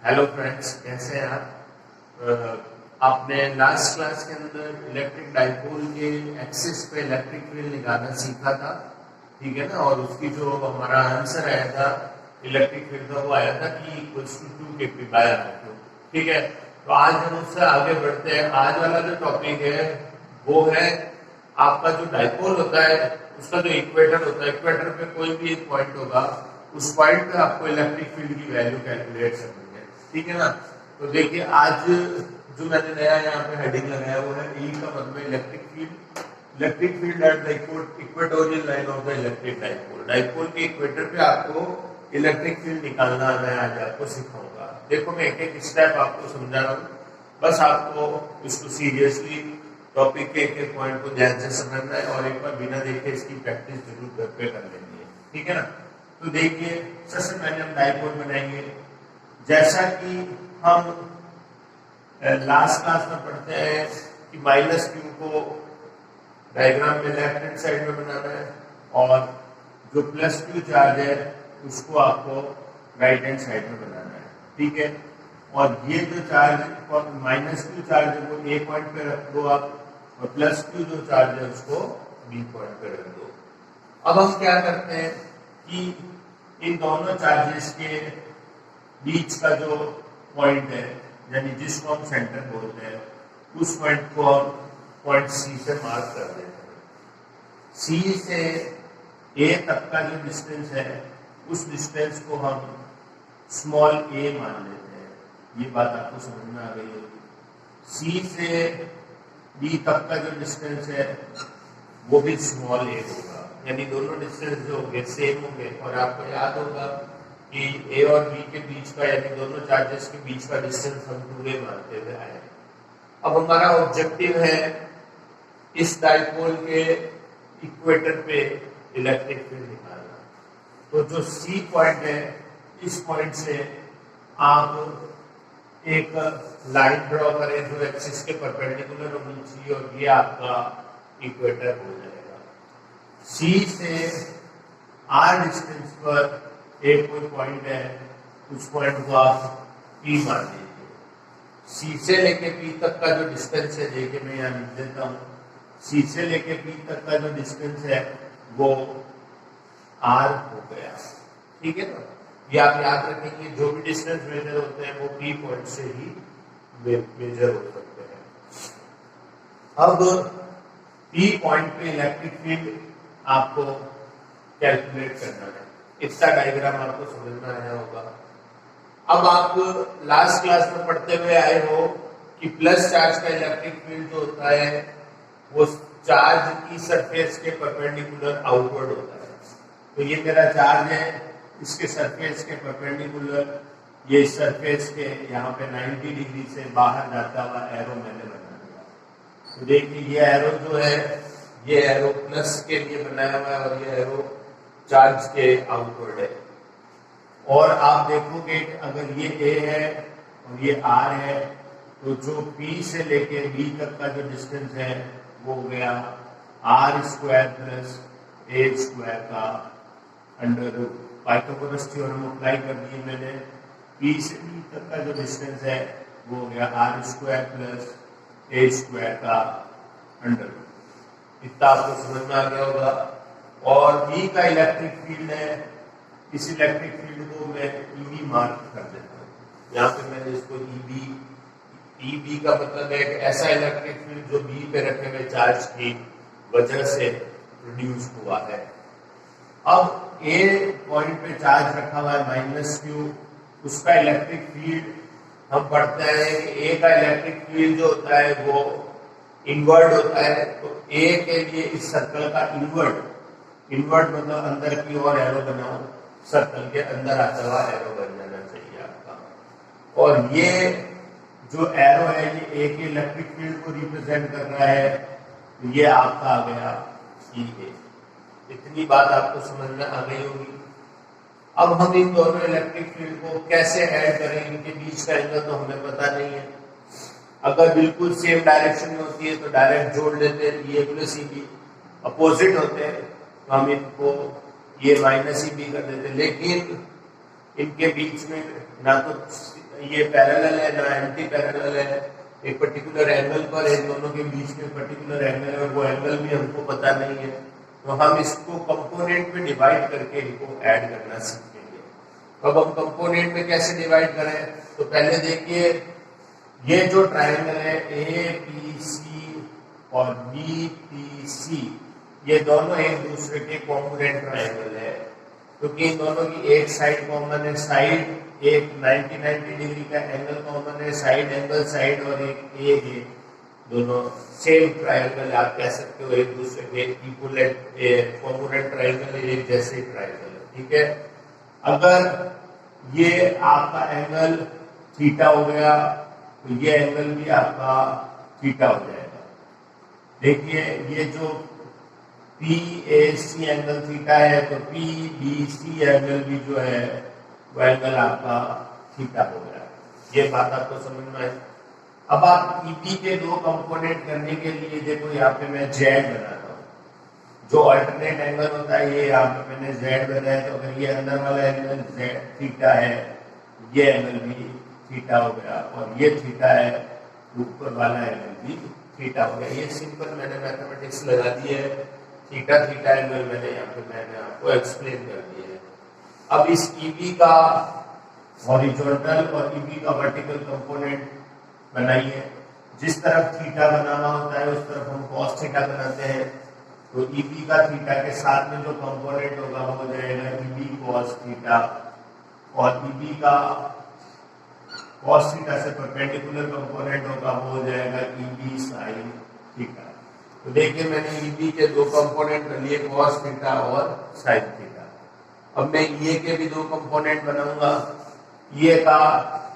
Hello friends, कैसे हैं आप? आपने लास्ट क्लास के अंदर इलेक्ट्रिक डाइपोल के एक्सिस पे इलेक्ट्रिक फील्ड निकालना सीखा था, ठीक है ना। और उसकी जो हमारा आंसर आया था इलेक्ट्रिक फील्ड का, वो आया था कि इक्वल्स टू 2 kp/r², ठीक है। तो आज हम उससे आगे बढ़ते हैं। आज वाला जो टॉपिक है वो है आपका जो डाइपोल होता है उसका जो इक्वेटर होता है, इक्वेटर पे कोई भी एक पॉइंट होगा, उस पॉइंट पे आपको इलेक्ट्रिक फील्ड की वैल्यू कैलकुलेट करनी है, ठीक है ना। तो देखिए आज जो मैंने नया यहाँ पे हेडिंग लगाया वो है ई का मतलब electric field. Electric field at the equatorial line of the electric dipole. Dipole के इक्वेटर पे आपको इलेक्ट्रिक फील्ड निकालना मैं आज आपको सिखाऊंगा। देखो मैं एक एक स्टेप आपको समझा रहा हूँ, बस आपको इसको सीरियसली टॉपिक के एक पॉइंट को ध्यान से समझना है और एक बार बिना देखे इसकी प्रैक्टिस जरूर घर पे कर लेनी है, ठीक है ना। तो देखिए सबसे पहले हम डाइपोल बनाएंगे। जैसा कि हम लास्ट क्लास में पढ़ते हैं कि -q को डायग्राम में लेफ्ट हैंड साइड में बनाना है और जो +q चार्ज है उसको आपको राइट हैंड साइड में बनाना है, ठीक है। और ये जो चार्ज -q चार्ज है वो A पॉइंट पे रख दो आप, और +q जो चार्ज है उसको B पॉइंट पे रख दो। अब हम क्या करते हैं कि इन दोनों चार्जेस के बीच का जो पॉइंट है, यानी जिसको हम सेंटर बोलते हैं, उस पॉइंट को हम पॉइंट C से मार्क कर देते हैं। C से A तक का जो डिस्टेंस है उस डिस्टेंस को हम स्मॉल a मान लेते हैं। ये बात आपको समझ में आ गई होगी। C से B तक का जो डिस्टेंस है वो भी स्मॉल a होगा, यानी दोनों डिस्टेंस जो होंगे सेम होंगे। और आपको याद होगा कि A और B के बीच का, यानी दोनों चार्जेस के बीच का डिस्टेंस हम 2a मानते हुए आए। अब हमारा ऑब्जेक्टिव है इस डाइपोल के इक्वेटर पे इलेक्ट्रिक फील्ड निकालना। तो जो C पॉइंट है, इस पॉइंट से आप एक लाइन ड्रॉ करें जो एक्सिस के परपेंडिकुलर होनी चाहिए, और ये आपका इक्वेटर हो जाएगा। C से R डिस्टेंस पर एक कोई पॉइंट है, उस पॉइंट को आप P मान लीजिए। C से लेके P तक का जो डिस्टेंस है, देखिए मैं यहाँ लिख देता हूँ, C से लेके P तक का जो डिस्टेंस है वो R हो गया, ठीक है ना। ये आप याद रखेंगे, जो भी डिस्टेंस मेजर होते हैं वो P पॉइंट से ही मेजर हो सकते हैं। अब P पॉइंट पे इलेक्ट्रिक फील्ड आपको कैलकुलेट करना है। इसका डायग्राम आपको समझ में आया होगा। अब आप लास्ट क्लास में पढ़ते हुए आए हो कि प्लस चार्ज का इलेक्ट्रिक फील्ड जो होता है वो चार्ज की सरफेस के परपेंडिकुलर आउटवर्ड होता है। तो ये मेरा चार्ज है, इसके सरफेस के परपेंडिकुलर, ये सरफेस के यहाँ पे 90 डिग्री से बाहर जाता हुआ एरो मैंने बना दिया। तो देखिए ये एरो जो है, ये एरो प्लस के लिए बनाया हुआ है और ये एरो चार्ज के आउटवर्ड है। और आप देखोगे कि अगर ये A है और ये R है, तो जो P से लेके B तक का जो डिस्टेंस है वो हो गया R² + A² का √। पाइथागोरस थ्योरम अप्लाई कर दिए मैंने। P से B तक का जो डिस्टेंस है वो हो गया R² + A² का √। इतना आपको समझ में आ गया होगा। और E का इलेक्ट्रिक फील्ड है, इस इलेक्ट्रिक फील्ड को मैं EB मार्क कर देता हूँ। यहाँ पे मैंने इसको EB का मतलब है एक ऐसा इलेक्ट्रिक फील्ड जो B पे रखे हुए चार्ज की वजह से प्रोड्यूस हुआ है। अब A पॉइंट पे चार्ज रखा हुआ है -q, उसका इलेक्ट्रिक फील्ड हम पढ़ते हैं कि A का इलेक्ट्रिक फील्ड जो होता है वो इनवर्ड होता है। तो A के लिए इस सर्कल का इनवर्ड मतलब अंदर की ओर एरो बनाओ, सर्कल के अंदर आता हुआ एरो बन जाना चाहिए आपका। और ये जो एरो है ये A के इलेक्ट्रिक फील्ड को रिप्रेजेंट कर रहा है, तो ये आपका आ गया EA। इतनी बात आपको समझ में आ गई होगी। अब हम इन दोनों इलेक्ट्रिक फील्ड को कैसे ऐड करें, इनके बीच का एंगल तो हमें पता नहीं है। अगर बिल्कुल सेम डायरेक्शन में होती है तो डायरेक्ट जोड़ लेते हैं, EA + EB। अपोजिट होते हैं तो हम इनको ये -EB कर देते हैं। लेकिन इनके बीच में ना तो ये पैरेलल है ना एंटी पैरेलल है, एक पर्टिकुलर एंगल पर इन दोनों के बीच में पर्टिकुलर एंगल है और वो एंगल भी हमको पता नहीं है, तो हम इसको कंपोनेंट में डिवाइड करके इनको ऐड करना सीखेंगे। तो अब हम कंपोनेंट में कैसे डिवाइड करें, तो पहले देखिए ये जो ट्रायंगल है ए पी सी और बी पी सी, ये दोनों एक दूसरे के कॉन्ग्रुएंट ट्रायंगल है, क्योंकि इन दोनों की एक साइड कॉमन है, साइड एक 90 डिग्री का एंगल कॉमन है, साइड एंगल साइड और एक ए है, दोनों सेम ट्रायंगल आप कह सकते हो, एक दूसरे के इक्विवेलेंट कॉन्ग्रुएंट ट्रायंगल है, एक जैसे ट्रायंगल है, ठीक है। अगर ये आपका एंगल थीटा हो गया तो ये एंगल भी आपका थीटा हो जाएगा। देखिए ये जो P A C angle theta है तो पी बी सी एंगल भी जो है वो एंगल आपका थीटा हो गया। ये बात आपको समझ में आई। अब आप ईपी के दो कंपोनेंट करने के लिए देखो यहाँ पे मैं जेड बनाता हूँ, जो अल्टरनेट एंगल होता है ये यहाँ पे मैंने जेड बनाया, तो अगर ये अंदर वाला एंगल जेड थीटा है, ये एंगल भी थीटा हो गया, और ये थीटा है, ऊपर वाला एंगल भी थीटा हो गया। ये सिंपल मैंने मैथमेटिक्स लगा दी है, थीटा थीटा एंगल मैंने यहाँ पे मैंने आपको एक्सप्लेन कर दिया है। अब इस ईबी का हॉरिजॉन्टल और ईबी का वर्टिकल कंपोनेंट बनाइए। जिस तरफ थीटा बनाना होता है उस तरफ हम कॉस थीटा बनाते हैं, तो ईबी का थीटा के साथ में जो कंपोनेंट होगा वो हो जाएगा ईबी कॉस थीटा, और ईबी का कॉस थीटा से परपेंडिकुलर कंपोनेंट होगा वो हो जाएगा ईबी साइन थीटा। तो देखिए मैंने ईबी के दो कंपोनेंट कर लिए, कॉस थीटा और साइन थीटा। अब मैं ये के भी दो कंपोनेंट बनाऊंगा, ये का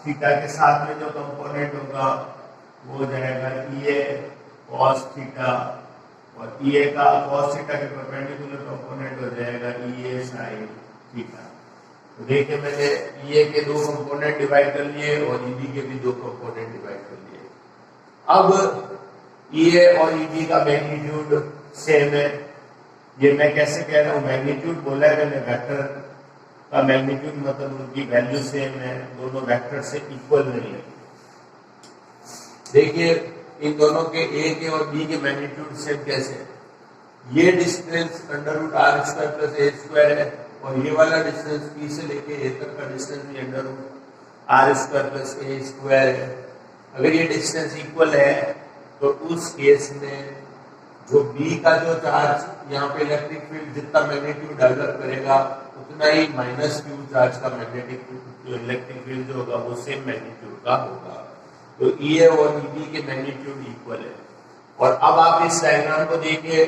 थीटा के साथ में जो कंपोनेंट होगा वो हो जाएगा ये कॉस थीटा, और ये का कॉस थीटा के परपेंडिकुलर कंपोनेंट हो जाएगा ये साइन थीटा। तो देखिए मैंने ये के दो कंपोनेंट डिवाइड कर लिए और ईबी के भी दो कंपोनेंट डिवाइड कर लिए। अब ये और ईबी का मैग्नीट्यूड सेम है। ये मैं कैसे कह रहा हूँ, मैग्नीट्यूड बोला है मैंने, वेक्टर का मैग्नीट्यूड मतलब उनकी वैल्यू सेम है, दोनों वेक्टर से इक्वल नहीं है। देखिए इन दोनों के ए के और बी के मैग्नीट्यूड सेम कैसे, ये distance under root R square plus A square है, और ये वाला डिस्टेंस बी से लेके ए तक का डिस्टेंस भी under root R square plus A square है। अगर ये डिस्टेंस इक्वल है तो उस केस में जो बी का जो चार्ज यहाँ पे इलेक्ट्रिक फील्ड जितना मैग्नीट्यूड डेवलप करेगा उतना ही माइनस क्यू चार्ज का मैग्नेटिक जो इलेक्ट्रिक फील्ड जो होगा वो सेम मैग्नीट्यूड का होगा। तो ए और ईबी के मैग्नीट्यूड इक्वल है। और अब आप इस डायग्राम को देखिए,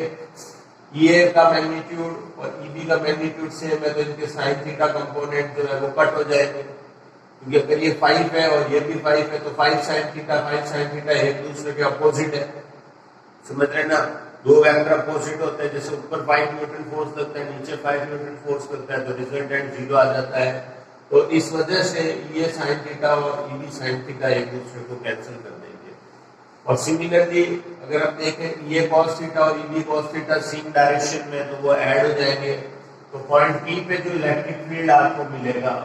ए का मैग्नीट्यूड और ईबी का मैग्नीट्यूड सेम है, तो इनके साइन थीटा कंपोनेंट जो है वो कट हो जाएंगे, क्योंकि अगर ये 5 है और ये भी 5 है तो 5 साइन थीटा एक दूसरे के अपोजिट है। समझ रहे ना, दो वेक्टर अपोजिट होते हैं, जैसे ऊपर 5 न्यूटन फोर्स लगता है, नीचे 5 न्यूटन फोर्स लगता है, तो रिजल्टेंट 0 आ जाता है। तो इस वजह से ये साइन थीटा और ईबी साइन थीटा एक दूसरे को कैंसिल कर देंगे। और सिमिलरली अगर हम देखें ये कॉस थीटा और EB cos theta same direction में, तो वो ऐड हो जाएंगे। तो पॉइंट पी पे जो इलेक्ट्रिक फील्ड आपको मिलेगा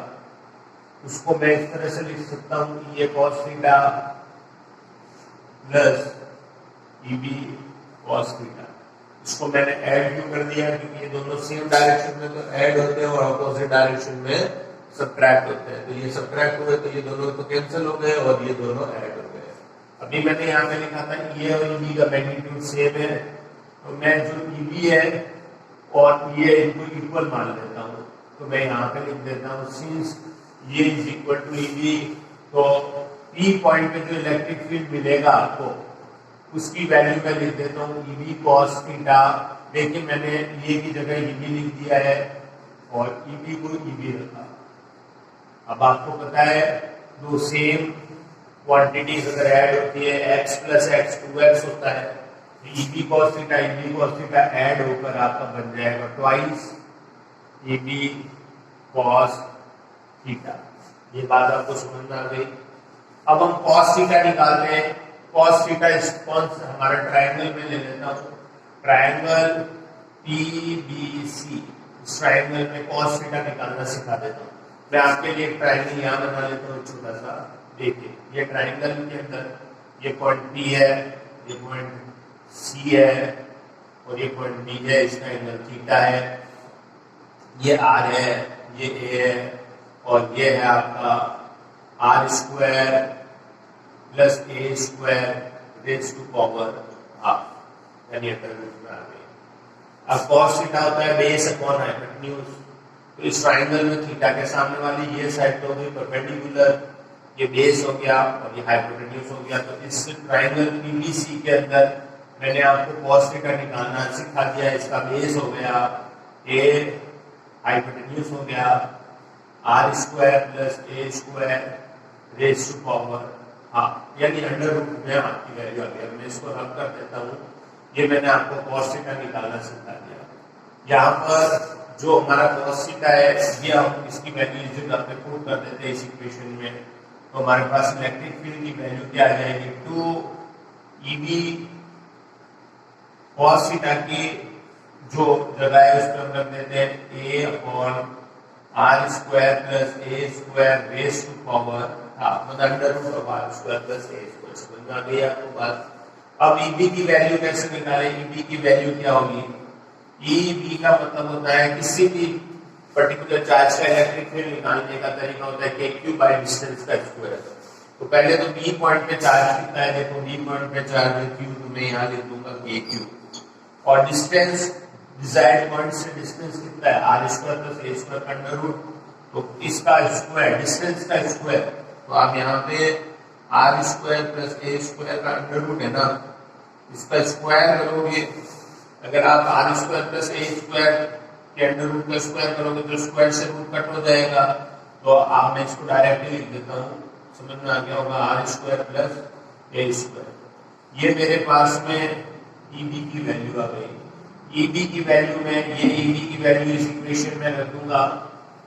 उसको मैं इस तरह से लिख सकता हूँ, ये cos theta plus EB cos theta. इसको मैंने ऐड क्यों कर दिया, क्योंकि ये दोनों सेम डायरेक्शन में तो ऐड होते हैं और अपोजिट डायरेक्शन में सब्ट्रैक्ट होते हैं। तो ये सब्ट्रैक्ट हुए तो ये दोनों तो कैंसिल हो गए और ये दोनों ऐड हो गए। अभी मैंने यहाँ पे लिखा था ये और ईबी का मैग्नीट्यूड सेम है, तो मैं जो ईबी है और ये इनको इक्वल मान लेता हूँ। तो मैं यहाँ पे लिख देता हूँ सिंस ये इज इक्वल टू ईबी, तो पी पॉइंट पे जो इलेक्ट्रिक फील्ड मिलेगा आपको उसकी वैल्यू मैं लिख देता हूँ ईबी कॉस थीटा। देखिए मैंने ये की जगह ईबी लिख दिया है और ईबी को ईबी रखा। अब आपको पता है दो सेम क्वांटिटीज अगर ऐड होती है x प्लस एक्स 2x होता है, तो ईबी कॉस थीटा ऐड होकर आपका बन जाएगा ट्वाइस ईबी कॉस थीटा। ये बात आपको समझ में आ गई। अब हम कॉस थीटा निकालते हैं। कॉस थीटा इस कौन सा हमारा ट्रायंगल में ले लेता हूँ, ट्रायंगल PBC। इस ट्रायंगल में कॉस थीटा निकालना सिखा देता हूँ। मैं आपके लिए एक ट्राइंगल यहाँ बना लेता हूँ छोटा सा। देखिए ये ट्राइंगल के अंदर ये पॉइंट P है, ये पॉइंट C है और ये पॉइंट B है, इसका एंगल थीटा है, ये R है, ये A है और ये है आपका R square plus A square raise to power half यानी अंडर रूट में आ गई। अब कॉस थीटा होता है बेस अपॉन हाइपोटेन्यूज, तो इस ट्राइंगल में थीटा के सामने वाली ये साइड तो गई परपेंडिकुलर, ये बेस हो गया और ये हाइपोटेन्यूज हो गया। तो इस ट्राइंगल PBC के अंदर मैंने आपको कॉस थीटा निकालना सिखा दिया। इसका बेस हो गया A, हाइपोटेन्यूज हो गया R square plus A square raise to power half यानी अंडर रूट में आपकी वैल्यू आ गई। मैं इसको रब कर देता हूँ, ये मैंने आपको कॉस थीटा निकालना सिखा दिया। यहाँ पर जो हमारा कॉस थीटा है ये हम इसकी वैल्यू इस जगह पे पुट कर देते हैं इस इक्वेशन में, तो हमारे पास इलेक्ट्रिक फील्ड की वैल्यू क्या आ जाएगी 2 EB कॉस थीटा की जो जगह है उसको हम रख देते हैं A upon R square plus A square raise to power half मतलब under root of R square plus A square. समझ में आ गई आपको बात। अब EB की वैल्यू कैसे निकालें? EB की वैल्यू क्या होगी? EB का मतलब होता है किसी भी पर्टिकुलर चार्ज का इलेक्ट्रिक फील्ड निकालने का तरीका होता है KQ बाय डिस्टेंस का स्क्वायर। तो पहले तो B पॉइंट पे चार्ज कितना है, देखो B पॉइंट पे चार्ज है Q, तो मैं यहाँ लिख दूंगा KQ और डिस्टेंस डिजायर्ड पॉइंट से डिस्टेंस कितना है R square plus A square का अंडर रूट, तो इसका स्क्वायर डिस्टेंस का स्क्वायर, तो आप यहाँ पे R square plus A square का अंडर रूट है ना, इसका स्क्वायर करोगे, अगर आप R square plus A square के अंडर रूट का स्क्वायर करोगे तो स्क्वायर से रूट कट हो जाएगा। तो आप मैं इसको डायरेक्टली लिख देता हूँ, समझ में आ गया होगा R square plus A square. ये मेरे पास में EB की वैल्यू आ गई। EB की वैल्यू में ये EB की वैल्यू इस इक्वेशन में रख दूंगा,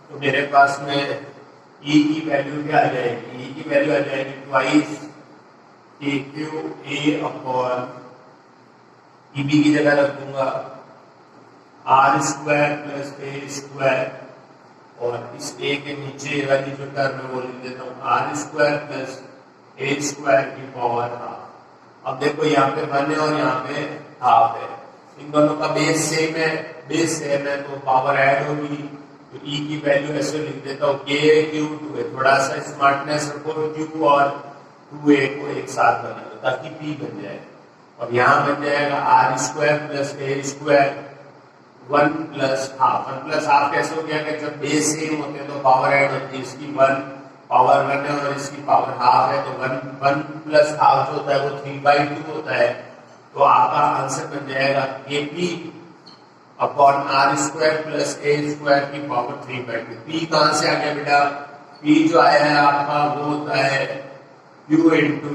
तो मेरे पास में E की वैल्यू क्या आ जाएगी? E की वैल्यू आ जाएगी ट्वाइस KQA अपॉन EB की जगह रख दूंगा R square plus A square और इस A के नीचे वाली जो टर्म है वो लिख देता हूँ R square plus A square की पावर हाफ। अब देखो यहाँ पे 1 है और यहाँ पे हाफ है, इन दोनों का बेस सेम है तो पावर ऐड होगी। तो E की वैल्यू ऐसे लिख देता हूँ KQ2A, थोड़ा सा स्मार्टनेस रखो Q और 2A को एक साथ बना दो ताकि P बन जाए और यहाँ बन जाएगा R square plus A square 1 plus half कैसे हो गया कि जब बेस सेम होते हैं तो पावर ऐड होती है, इसकी 1 पावर 1 है और इसकी पावर हाफ है, तो 1 प्लस हाफ जो होता है वो 3/2 होता है। तो आपका आंसर बन जाएगा KP upon R square plus A square की पावर 3/2। P कहाँ से आ गया बेटा? P जो आया है आपका वो होता है Q इंटू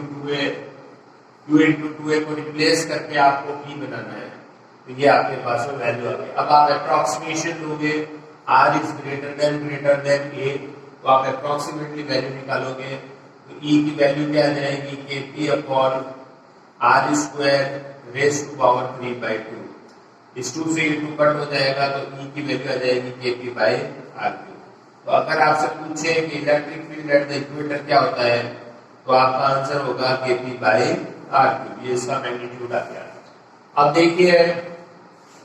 2A को रिप्लेस करके आपको P बनाना है, तो ये आपके पास में वैल्यू आ गई। अब आप अप्रॉक्सीमेशन लोगे R is greater than A, तो आप अप्रॉक्सीमेटली वैल्यू निकालोगे, तो E की वैल्यू क्या आ जाएगी? KP upon R square raise to power 3/2। इस 2 से 2 कट हो जाएगा तो E की वैल्यू आ जाएगी KP बाय R3। तो अगर आपसे पूछे कि electric field at the equator क्या होता है, तो आपका आंसर होगा KP बाय R3। ये इसका मैग्नीट्यूड आ गया। अब देखिए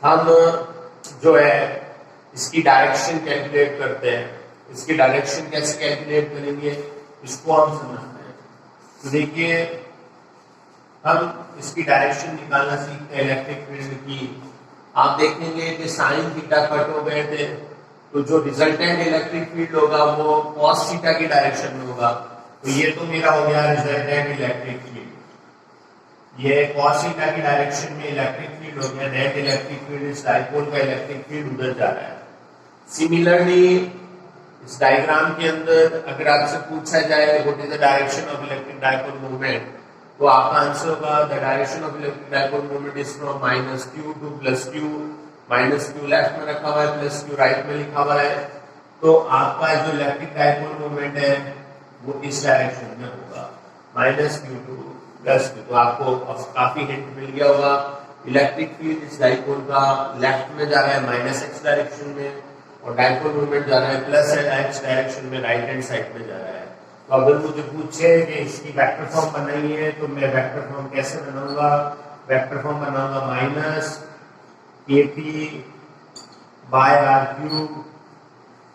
हम जो है इसकी डायरेक्शन कैलकुलेट करते हैं। इसकी डायरेक्शन कैसे कैलकुलेट करेंगे इसको हम समझते हैं। तो देखिए हम इसकी डायरेक्शन निकालना सीखते हैं इलेक्ट्रिक फील्ड की। आप देखेंगे कि साइन थीटा कट हो गए थे, तो जो रिजल्टेंट इलेक्ट्रिक फील्ड होगा वो कॉस थीटा की डायरेक्शन में होगा। तो ये तो मेरा हो गया रिजल्टेंट इलेक्ट्रिक फील्ड, ये कॉस थीटा की डायरेक्शन में इलेक्ट्रिक फील्ड हो गया। नेट इलेक्ट्रिक फील्ड इस डाइपोल का इलेक्ट्रिक फील्ड उधर जा रहा है। सिमिलरली इस डायग्राम के अंदर अगर आपसे पूछा जाए what is the direction of electric dipole movement, तो आपका आंसर होगा the direction of electric dipole movement is from -Q to +Q। -Q left में रखा हुआ है, +Q राइट में लिखा हुआ है। तो आपका जो इलेक्ट्रिक डाइपोल मूवमेंट है वो इस डायरेक्शन में होगा, -Q टू +Q। तो आपको काफी हिंट मिल गया होगा। इलेक्ट्रिक फील्ड इस डाइपोल का लेफ्ट में जा रहा है -x डायरेक्शन में, और डाइपोल मोमेंट जा रहा है प्लस एक्स डायरेक्शन में, राइट हैंड साइड में जा रहा है। तो अगर मुझे पूछे कि इसकी वेक्टर फॉर्म बनाई है तो मैं वेक्टर फॉर्म कैसे बनाऊंगा? वेक्टर फॉर्म बनाऊंगा minus KP by R cube,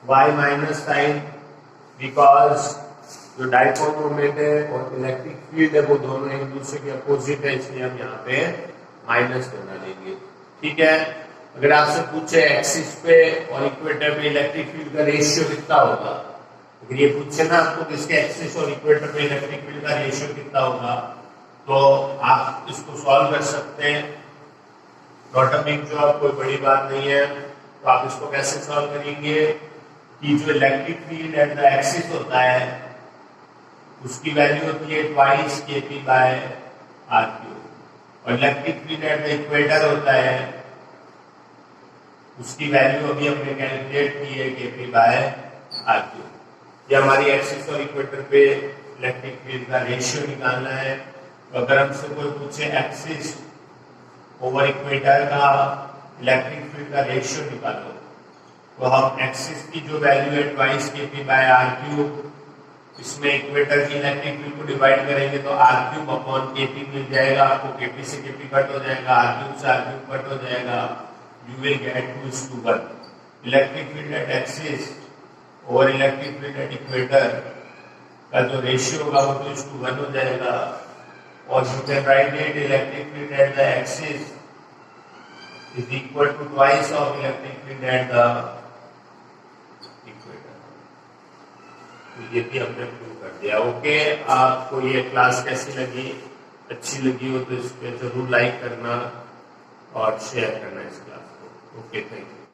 why minus sign, because जो डाइपोल मोमेंट है और इलेक्ट्रिक फील्ड है वो दोनों एक दूसरे के अपोजिट है, इसलिए हम यहाँ पे माइनस बना लेंगे। ठीक है, अगर आपसे पूछे एक्सिस पे और इक्वेटर पे इलेक्ट्रिक फील्ड का रेशियो कितना होगा, अगर ये पूछे ना आपको कि इसके एक्सिस और इक्वेटर पे इलेक्ट्रिक फील्ड का रेशियो कितना होगा, तो आप इसको सॉल्व कर सकते हैं। नॉट अ बिग जॉब, कोई बड़ी बात नहीं है। तो आप इसको कैसे सॉल्व करेंगे कि जो electric field at the axis होता है उसकी वैल्यू होती है twice KP by R cube, और electric field at the equator होता है उसकी वैल्यू अभी हमने कैलकुलेट की है KP बाय आर क्यूब। ये हमारी एक्सिस और इक्वेटर पे इलेक्ट्रिक फील्ड का रेशियो निकालना है। तो अगर हमसे कोई पूछे एक्सिस ओवर इक्वेटर का इलेक्ट्रिक फील्ड का रेशियो निकालो, तो हम एक्सिस की जो वैल्यू है twice KP by R cube, इसमें इक्वेटर की इलेक्ट्रिक फील्ड को डिवाइड करेंगे तो आर क्यूब अपॉन KP मिल जाएगा आपको। KP से KP कट हो जाएगा, आर क्यूब से आर क्यूब कट हो जाएगा, you will get 2:1। Electric field at axis और इलेक्ट्रिक फील्ड एट इक्वेटर का जो रेशियो होगा वो 2:1 हो जाएगा। और you can write it electric field at the axis is equal to twice of electric field at the equator। तो ये भी हमने प्रूव कर दिया। ओके, आपको ये क्लास कैसी लगी? अच्छी लगी हो तो इस पे जरूर लाइक करना और शेयर करना इस क्लास को। Okay, thank you.